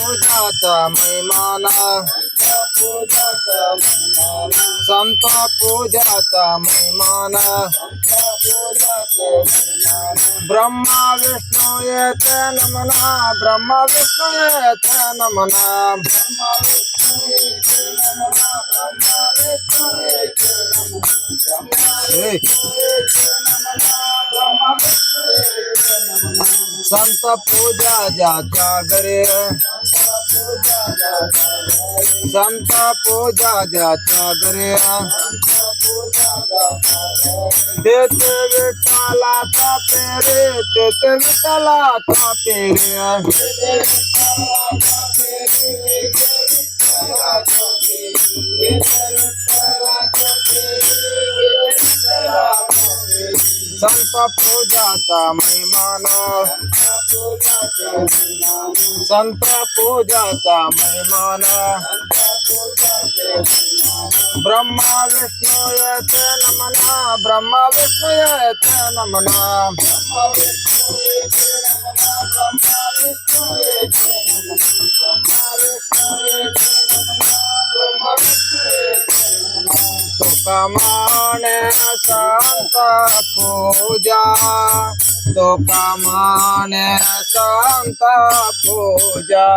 पूजाचा महिमाना संत पूजाचा महिमाना ब्रह्मा विष्णू येते नमना ब्रह्मा विष्णू येते नमना संत पूजा ज्याच्या घरी संत पूजा ज्याच्या घरी देते विठ्ठलाचा पेरे देते विठ्ठलाचा पेरे संत पूजाचा महिमाना संत पूजाचा महिमाना ब्रह्मा विष्णू येते नमना ब्रह्मा विष्णू येते नमना तुका माने संत पूजा तुका माने संत पूजा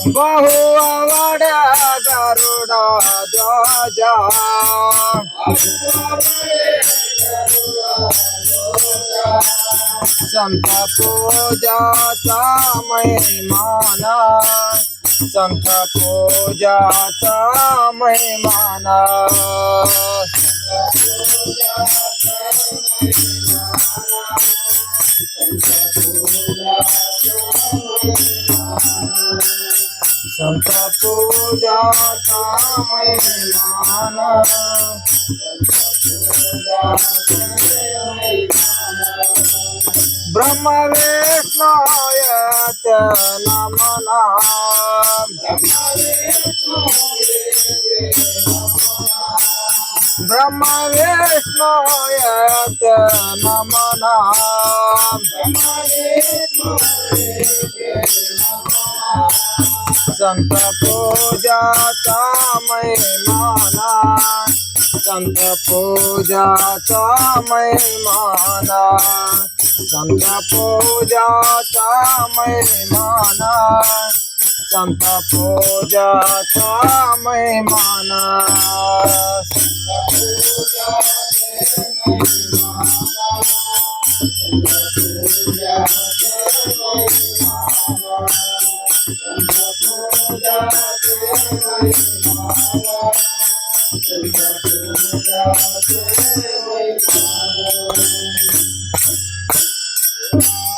बहु आवड्या गरुडा ध्वजा संत पूजाचा महिमाना संत पूजाचा महिमाना संत पूजाचा महिमाना ब्रह्म विष्णू येते नमना ब्रह्म विष्णू येते नमना संत पूजाचा महिमाना संत पूजाचा महिमाना संत पूजाचा महिमाना संत पूजाचा महिमाना Thank you.